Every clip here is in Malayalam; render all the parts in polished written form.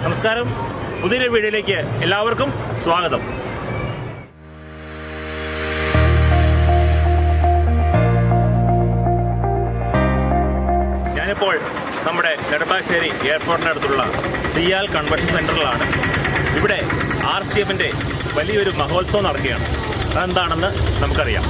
നമസ്കാരം, പുതിയൊരു വീഡിയോയിലേക്ക് എല്ലാവർക്കും സ്വാഗതം. ഞാനിപ്പോൾ നമ്മുടെ നെടുമ്പാശ്ശേരി എയർപോർട്ടിനടുത്തുള്ള സിയാൽ കൺവെൻഷൻ സെൻറ്ററിലാണ്. ഇവിടെ RCFന്റെ വലിയൊരു മഹോത്സവം നടക്കുകയാണ്. അതെന്താണെന്ന് നമുക്കറിയാം.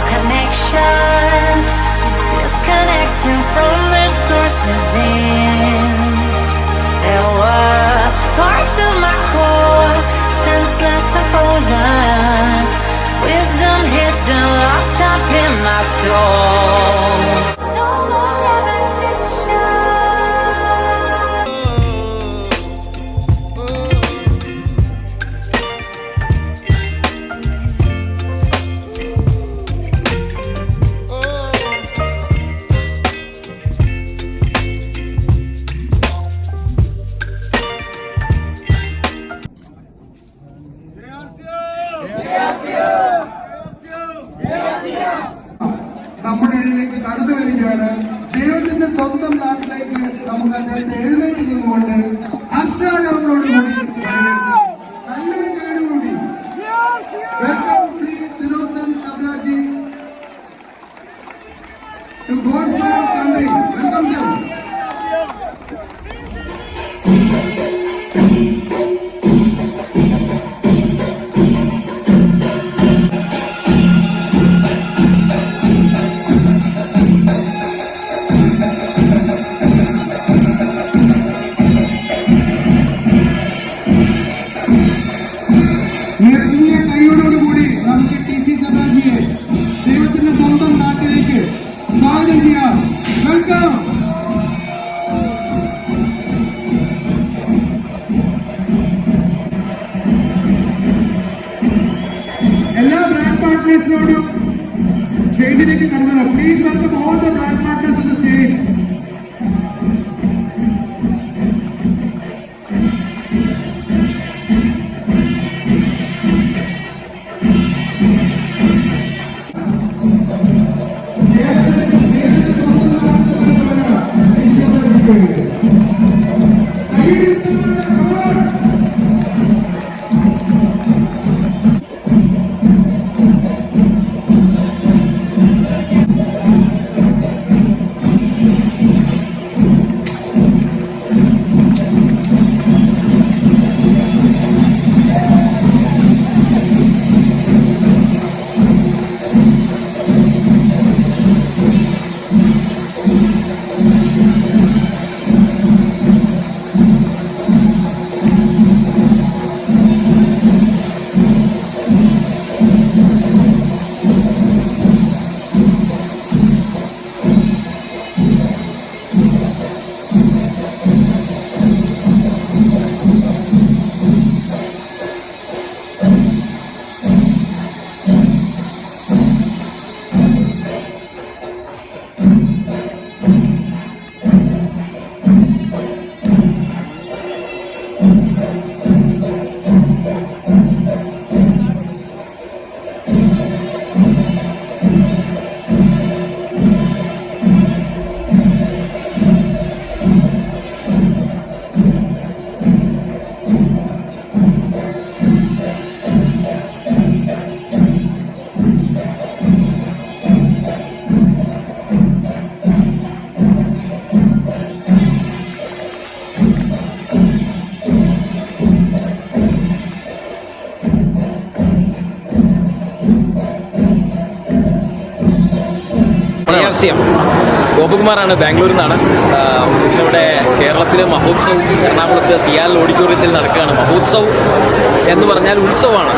Connection is disconnecting from the source within. There were parts of my core, senseless and frozen. Wisdom hidden, locked up in my soul. No more repetition. നമ്മുടെ ഇടയിലേക്ക് കടന്നു വരികയാണ്. ദൈവത്തിന്റെ സ്വന്തം നാട്ടിലേക്ക് നമുക്ക് അദ്ദേഹത്തെ എഴുന്നേറ്റ് നിന്നുകൊണ്ട് ഹർഷാരവങ്ങളോടുകൂടി നല്ലൊരു പേരുകൂടി വെൽക്കം ശ്രീ തിരുവനന്തപുരം ശബ്ദാജി to God's country. Welcome sir. കൈയോടുകൂടി നമുക്ക് TC ശബ്ദാജിയെ ദൈവത്തിന്റെ സ്വന്തം നാട്ടിലേക്ക് സ്വാഗതം ചെയ്യാം. വെൽക്കം. എല്ലാ ബ്രാൻഡ് പാർട്ട്നേഴ്സിനോടും സ്റ്റേജിലേക്ക് കടന്നു. Please welcome all the brand partners on the stage. JRCM ഗോപകുമാറാണ്, ബാംഗ്ലൂരിൽ നിന്നാണ്. ഇന്നിവിടെ കേരളത്തിൽ മഹോത്സവ് എറണാകുളത്ത് സിയാൽ ഓഡിറ്റോറിയത്തിൽ നടക്കുകയാണ്. മഹോത്സവ് എന്ന് പറഞ്ഞാൽ ഉത്സവമാണ്,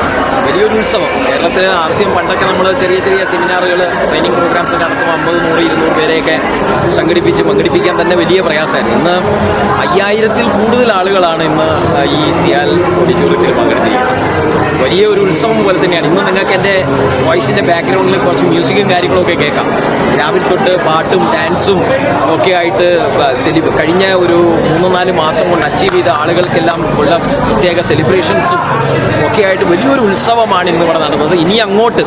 വലിയൊരു ഉത്സവം. കേരളത്തിൽ RCM പണ്ടൊക്കെ നമ്മൾ ചെറിയ ചെറിയ സെമിനാറുകൾ, ട്രെയിനിങ് പ്രോഗ്രാംസ് ഒക്കെ നടത്തുമ്പോൾ 50, 100, 200 പേരെയൊക്കെ പങ്കെടുപ്പിക്കാൻ തന്നെ വലിയ പ്രയാസമായിരുന്നു. ഇന്ന് 5000-ൽ കൂടുതൽ ആളുകളാണ് ഇന്ന് ഈ സിയാൽ ഓഡിറ്റോറിയത്തിൽ പങ്കെടുത്തിരിക്കുന്നത്. വലിയ ഒരു ഉത്സവം പോലെ തന്നെയാണ്. ഇന്ന് നിങ്ങൾക്ക് എൻ്റെ വോയിസിൻ്റെ ബാക്ക്ഗ്രൗണ്ടിൽ കുറച്ച് മ്യൂസിക്കും കാര്യങ്ങളൊക്കെ കേൾക്കാം. രാവിലെ തൊട്ട് പാട്ടും ഡാൻസും ഒക്കെ ആയിട്ട് കഴിഞ്ഞ ഒരു 3-4 മാസം കൊണ്ട് അച്ചീവ് ചെയ്ത ആളുകൾക്കെല്ലാം ഉള്ള പ്രത്യേക സെലിബ്രേഷൻസും ഒക്കെ ആയിട്ട് വലിയൊരു ഉത്സവമാണ് ഇന്നിവിടെ നടന്നത്. ഇനി അങ്ങോട്ട്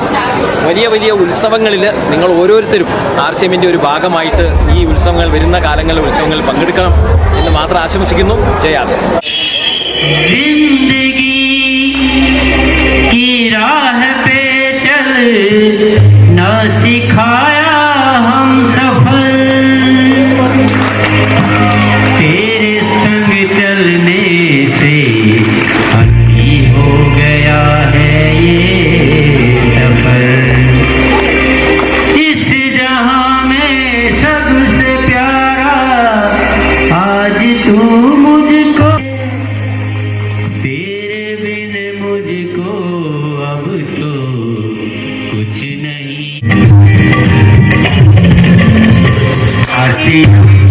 വലിയ വലിയ ഉത്സവങ്ങളിൽ നിങ്ങൾ ഓരോരുത്തരും RCMൻ്റെ ഒരു ഭാഗമായിട്ട് ഈ ഉത്സവങ്ങൾ, വരുന്ന കാലങ്ങളിലെ ഉത്സവങ്ങളിൽ പങ്കെടുക്കണം എന്ന് മാത്രം ആശംസിക്കുന്നു. ജയ് RCM. की राह पे चल ना सिखाया हम सफर, तेरे संग चलने से हंसी हो गया है ये सफर। इस जहां में सबसे प्यारा आज तू मुझको, तेरे बिन मुझको अब तो कुछ नहीं। आती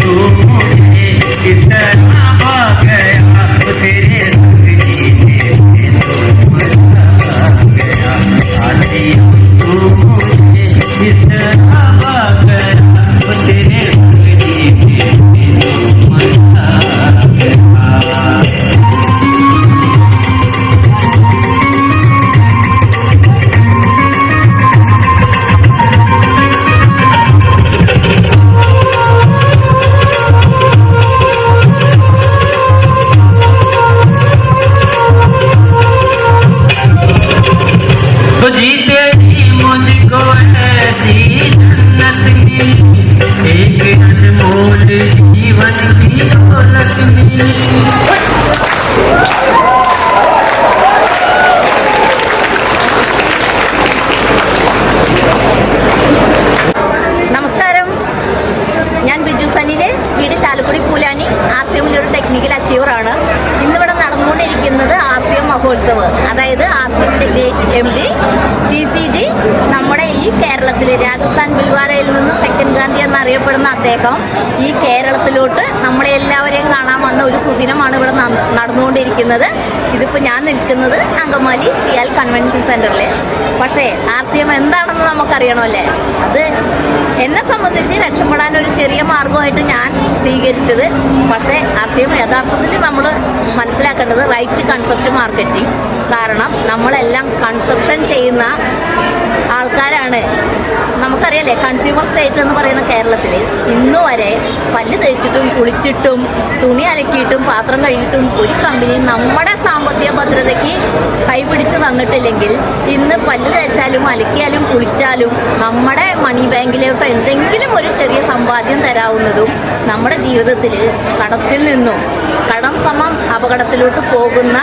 तू मुझे इतना पा गया, तेरे संग जीने से तो मजा आ गया। आती तू मुझे इतना पा गया, तेरे संग जीने से तो मजा आ गया। तो जीते ही मुझको ऐसी जन्नत मिली, एक अनमोल जीवन की दौलत मिली। നമസ്കാരം, ഞാൻ ബിജു സനിൽ, വീട് ചാലക്കുടി പൂലാനി. RCMൽ ഒരു ടെക്നിക്കൽ അച്ചീവറാണ്. ഇന്നിവിടെ നടന്നുകൊണ്ടിരിക്കുന്നത് RCM മഹോത്സവ്, അതായത് RCMൻ്റെ ഗ്രേറ്റ് MD TCG നമ്മുടെ ഈ കേരളത്തിൽ, രാജസ്ഥാൻ ബിൽവാരയിൽ നിന്ന് സെക്കൻഡ് ഗാന്ധി എന്നറിയപ്പെടുന്ന അദ്ദേഹം ഈ കേരളത്തിലോട്ട് നമ്മളെ എല്ലാവരെയും കാണാൻ വന്ന ഒരു സുദിനമാണ് ഇവിടെ നടന്നുകൊണ്ടിരിക്കുന്നത്. ഇതിപ്പോൾ ഞാൻ നിൽക്കുന്നത് അങ്കമാലി സിയാൽ കൺവെൻഷൻ സെൻറ്ററിൽ. പക്ഷേ RCM എന്താണെന്ന് നമുക്കറിയണമല്ലേ. അത് എന്നെ സംബന്ധിച്ച് രക്ഷപ്പെടാൻ ഒരു ചെറിയ മാർഗമായിട്ട് ഞാൻ സ്വീകരിച്ചത്. പക്ഷേ RCM യഥാർത്ഥത്തിൽ നമ്മൾ മനസ്സിലാക്കേണ്ടത് റൈറ്റ് കൺസെപ്റ്റ് മാർക്കറ്റിംഗ്. കാരണം നമ്മളെല്ലാം കൺസെപ്ഷൻ ചെയ്യുന്ന ആൾക്കാരാണ്. നമുക്കറിയാലേ, കൺസ്യൂമർ സ്റ്റേറ്റ് എന്ന് പറയുന്ന കേരളത്തിൽ ഇന്നു വരെ പല്ല് തേച്ചിട്ടും കുളിച്ചിട്ടും തുണി അലക്കിയിട്ടും പാത്രം കഴുകിയിട്ടും ഒരു കമ്പനി നമ്മുടെ സാമ്പത്തിക ഭദ്രതയ്ക്ക് കൈപിടിച്ച് തന്നിട്ടില്ലെങ്കിൽ ഇന്ന് പല്ല് തേച്ചാലും അലക്കിയാലും കുളിച്ചാലും നമ്മുടെ മണി ബാങ്കിലോട്ട് എന്തെങ്കിലും ഒരു ചെറിയ സമ്പാദ്യം തരാവുന്നതും നമ്മുടെ ജീവിതത്തിൽ കടത്തിൽ നിന്നും, കടം സമം അപകടത്തിലോട്ട് പോകുന്ന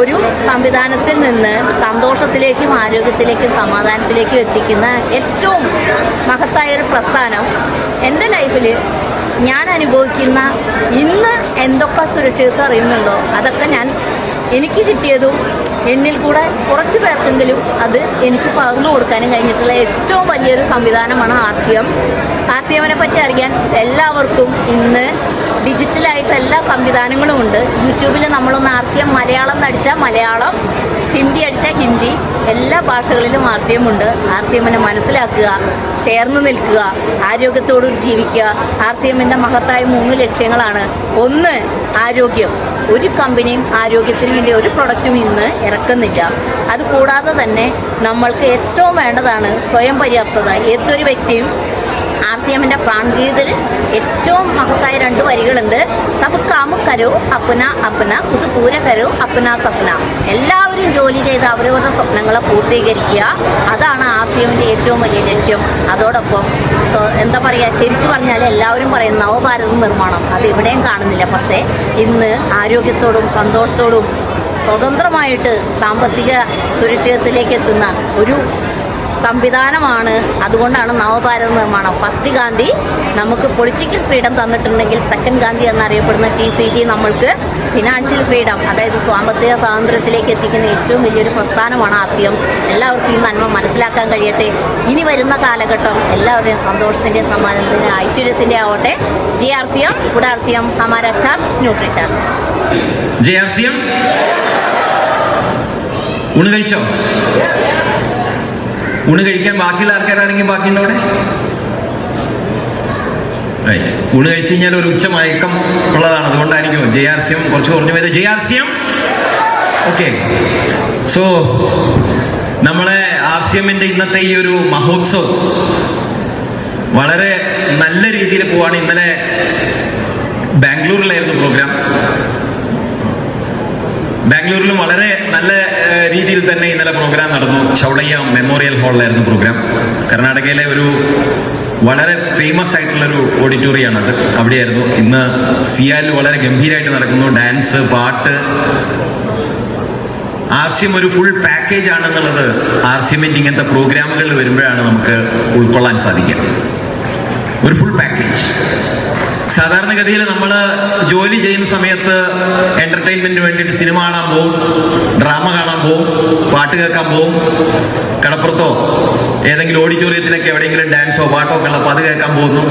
ഒരു സംവിധാനത്തിൽ നിന്ന് സന്തോഷത്തിലേക്കും ആരോഗ്യത്തിലേക്കും സമാധാനത്തിലേക്കും എത്തിക്കുന്ന ഏറ്റവും മഹത്തായൊരു പ്രസ്ഥാനം എൻ്റെ ലൈഫിൽ ഞാൻ അനുഭവിക്കുന്ന ഇന്ന് എന്തൊക്കെ സുരക്ഷിതത്വം അറിയുന്നുണ്ടോ അതൊക്കെ ഞാൻ എനിക്ക് കിട്ടിയതും എന്നിൽ കൂടെ കുറച്ച് പേർക്കെങ്കിലും അത് എനിക്ക് പകർന്നു കൊടുക്കാനും കഴിഞ്ഞിട്ടുള്ള ഏറ്റവും വലിയൊരു സംവിധാനമാണ് RCM. RCMനെ പറ്റി അറിയാൻ എല്ലാവർക്കും ഇന്ന് ഡിജിറ്റലായിട്ട് എല്ലാ സംവിധാനങ്ങളും ഉണ്ട്. യൂട്യൂബിൽ നമ്മളൊന്ന് RCM മലയാളം എന്നടിച്ചാൽ മലയാളം, ഹിന്ദി അടിച്ചാൽ ഹിന്ദി, എല്ലാ ഭാഷകളിലും RCM ഉണ്ട്. RCMനെ മനസ്സിലാക്കുക, ചേർന്ന് നിൽക്കുക, ആരോഗ്യത്തോട് ജീവിക്കുക. RCMൻ്റെ മഹത്തായ 3 ലക്ഷ്യങ്ങളാണ്. 1, ആരോഗ്യം. ഒരു കമ്പനിയും ആരോഗ്യത്തിന് വേണ്ടി ഒരു പ്രൊഡക്റ്റും ഇന്ന് ഇറക്കുന്നില്ല. അതുകൂടാതെ തന്നെ നമ്മൾക്ക് ഏറ്റവും വേണ്ടതാണ് സ്വയം പര്യാപ്തത. ഏതൊരു വ്യക്തിയും RCMൻ്റെ പ്രാൺഗീതത്തിൽ ഏറ്റവും മഹത്തായ 2 വരികളുണ്ട്. സബ് കാമ് കരോ അപ്ന അപ്ന കുത് പൂര കരോ അപ്ന സപ്ന. എല്ലാവരും ജോലി ചെയ്ത് അവരവരുടെ സ്വപ്നങ്ങളെ പൂർത്തീകരിക്കുക. അതാണ് RCMൻ്റെ ഏറ്റവും വലിയ ലക്ഷ്യം. അതോടൊപ്പം എന്താ പറയുക, ശരിക്കും പറഞ്ഞാൽ എല്ലാവരും പറയും നവഭാരത നിർമ്മാണം, അത് ഇവിടെയും കാണുന്നില്ല. പക്ഷേ ഇന്ന് ആരോഗ്യത്തോടും സന്തോഷത്തോടും സ്വതന്ത്രമായിട്ട് സാമ്പത്തിക സുരക്ഷിതത്തിലേക്ക് എത്തുന്ന ഒരു സംവിധാനമാണ്. അതുകൊണ്ടാണ് നവഭാരത നിർമ്മാണം. ഫസ്റ്റ് ഗാന്ധി നമുക്ക് പൊളിറ്റിക്കൽ ഫ്രീഡം തന്നിട്ടുണ്ടെങ്കിൽ സെക്കൻഡ് ഗാന്ധി എന്നറിയപ്പെടുന്ന TCG നമ്മൾക്ക് ഫിനാൻഷ്യൽ ഫ്രീഡം, അതായത് സാമ്പത്തിക സ്വാതന്ത്ര്യത്തിലേക്ക് എത്തിക്കുന്ന ഏറ്റവും വലിയൊരു പ്രസ്ഥാനമാണ് RCM. എല്ലാവർക്കും ഈ നന്മ മനസ്സിലാക്കാൻ കഴിയട്ടെ. ഇനി വരുന്ന കാലഘട്ടം എല്ലാവരുടെയും സന്തോഷത്തിൻ്റെ, സമ്മാനത്തിൻ്റെ, ഐശ്വര്യത്തിൻ്റെ ആവട്ടെ. JRCM, good RCM, Hamara charge nutri charge. JRCM ഊണ് കഴിച്ചോ? ഊണ് കഴിക്കാൻ ബാക്കിയുള്ള ആൾക്കാരാണെങ്കിൽ ബാക്കിയുണ്ടോ അവിടെ? റൈറ്റ്. ഊണ് കഴിച്ചു കഴിഞ്ഞാൽ ഒരു ഉച്ച മയക്കം ഉള്ളതാണ്, അതുകൊണ്ടായിരിക്കും JRCM കുറച്ച് കുറഞ്ഞു പോയത്. JRCM okay. സോ നമ്മളെ RCMന്റെ ഇന്നത്തെ ഈ ഒരു മഹോത്സവം വളരെ നല്ല രീതിയിൽ പോവാണ്. ഇന്നലെ ബാംഗ്ലൂരിലായിരുന്നു പ്രോഗ്രാം. ബാംഗ്ലൂരിലും വളരെ നല്ല രീതിയിൽ തന്നെ ഇന്നലെ പ്രോഗ്രാം നടന്നു. Chowdiah memorial ഹാളിലായിരുന്നു programme. കർണാടകയിലെ ഒരു വളരെ ഫേമസ് ആയിട്ടുള്ളൊരു ഓഡിറ്റോറിയമാണത്. അവിടെയായിരുന്നു. ഇന്ന് സിയാലിൽ വളരെ ഗംഭീരമായിട്ട് നടക്കുന്നു. ഡാൻസ്, പാട്ട്. RCM ഒരു ഫുൾ പാക്കേജ് ആണെന്നുള്ളത് RCMന്റെ ഇങ്ങനത്തെ പ്രോഗ്രാമുകൾ വരുമ്പോഴാണ് നമുക്ക് ഉൾക്കൊള്ളാൻ സാധിക്കുക. ഒരു ഫുൾ പാക്കേജ്. സാധാരണഗതിയിൽ നമ്മൾ ജോലി ചെയ്യുന്ന സമയത്ത് എന്റർടൈൻമെന്റിന് വേണ്ടിയിട്ട് സിനിമ കാണാൻ പോവും, ഡ്രാമ കാണാൻ പോവും, പാട്ട് കേൾക്കാൻ പോവും, കടപ്പുറത്തോ ഏതെങ്കിലും ഓഡിറ്റോറിയത്തിലൊക്കെ എവിടെയെങ്കിലും ഡാൻസോ പാട്ടോ ഒക്കെ ഉള്ളപ്പോൾ അത് കേൾക്കാൻ പോകുന്നു.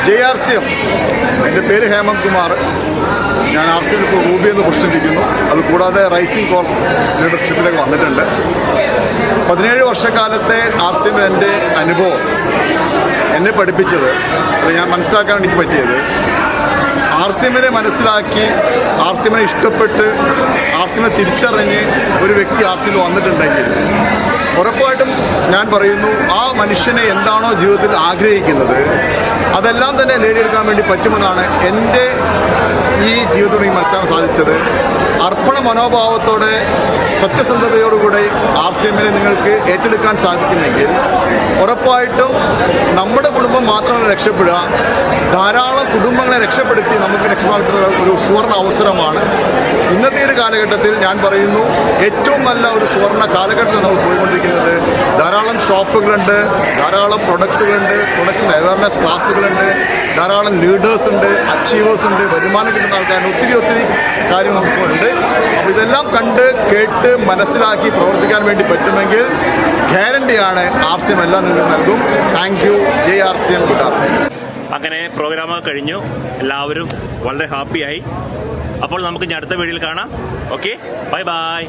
JRCM, എൻ്റെ പേര് ഹേമന്ത് കുമാർ. ഞാൻ RCM ഇപ്പോൾ റൂബി എന്ന് പ്രശ്നിക്കുന്നു. അതുകൂടാതെ റൈസിംഗ് കോർപ്പ് ലീഡർഷിപ്പിലേക്ക് വന്നിട്ടുണ്ട്. 17 വർഷക്കാലത്തെ RCM എൻ്റെ അനുഭവം എന്നെ പഠിപ്പിച്ചത്, ഞാൻ മനസ്സിലാക്കാൻ എനിക്ക് പറ്റിയത്, RCMനെ മനസ്സിലാക്കി, RCMനെ ഇഷ്ടപ്പെട്ട്, RCMനെ തിരിച്ചറിഞ്ഞ് ഒരു വ്യക്തി RCM വന്നിട്ടുണ്ടെങ്കിൽ ഉറപ്പായിട്ടും ഞാൻ പറയുന്നു, ആ മനുഷ്യനെ എന്താണോ ജീവിതത്തിൽ ആഗ്രഹിക്കുന്നത് അതെല്ലാം തന്നെ നേടിയെടുക്കാൻ വേണ്ടി പറ്റുമെന്നാണ് എൻ്റെ ഈ ജീവിതത്തിൽ എനിക്ക് മനസ്സിലാക്കാൻ സാധിച്ചത്. അർപ്പണ മനോഭാവത്തോടെ സത്യസന്ധതയോടുകൂടി RCMനെ നിങ്ങൾക്ക് ഏറ്റെടുക്കാൻ സാധിക്കുമെങ്കിൽ ഉറപ്പായിട്ടും നമ്മുടെ കുടുംബം മാത്രമല്ല രക്ഷപ്പെടുക, ധാരാളം കുടുംബങ്ങളെ രക്ഷപ്പെടുത്തി നമുക്ക് രക്ഷപ്പെടുത്തുന്ന ഒരു സുവർണ അവസരമാണ്. ഇന്നത്തെ ഒരു കാലഘട്ടത്തിൽ ഞാൻ പറയുന്നു, ഏറ്റവും നല്ല ഒരു സുവർണ കാലഘട്ടത്തിൽ നമ്മൾ പോയിക്കൊണ്ടിരിക്കുന്നത്. ധാരാളം ഷോപ്പുകളുണ്ട്, ധാരാളം പ്രൊഡക്ട്സുകളുണ്ട്, പ്രൊഡക്ട്സിന് അവയർനെസ് ക്ലാസ്സുകളുണ്ട്, ധാരാളം ലീഡേഴ്സ് ഉണ്ട്, അച്ചീവേഴ്സ് ഉണ്ട്, വരുമാനം കിട്ടുന്ന ആൾക്കാരുണ്ട്, ഒത്തിരി കാര്യം നമുക്കുണ്ട്. അപ്പോൾ ഇതെല്ലാം കണ്ട് കേട്ട് മനസ്സിലാക്കി പ്രവർത്തിക്കാൻ വേണ്ടി പറ്റുമെങ്കിൽ ഗ്യാരണ്ടിയാണ് RCM എല്ലാം നിങ്ങൾക്ക് നൽകും. Thank you. JRCM, good RCM. അങ്ങനെ പ്രോഗ്രാമൊക്കെ കഴിഞ്ഞു. എല്ലാവരും വളരെ ഹാപ്പിയായി. അപ്പോൾ നമുക്ക് ഇനി അടുത്ത വീഡിയോയിൽ കാണാം. Okay, bye bye.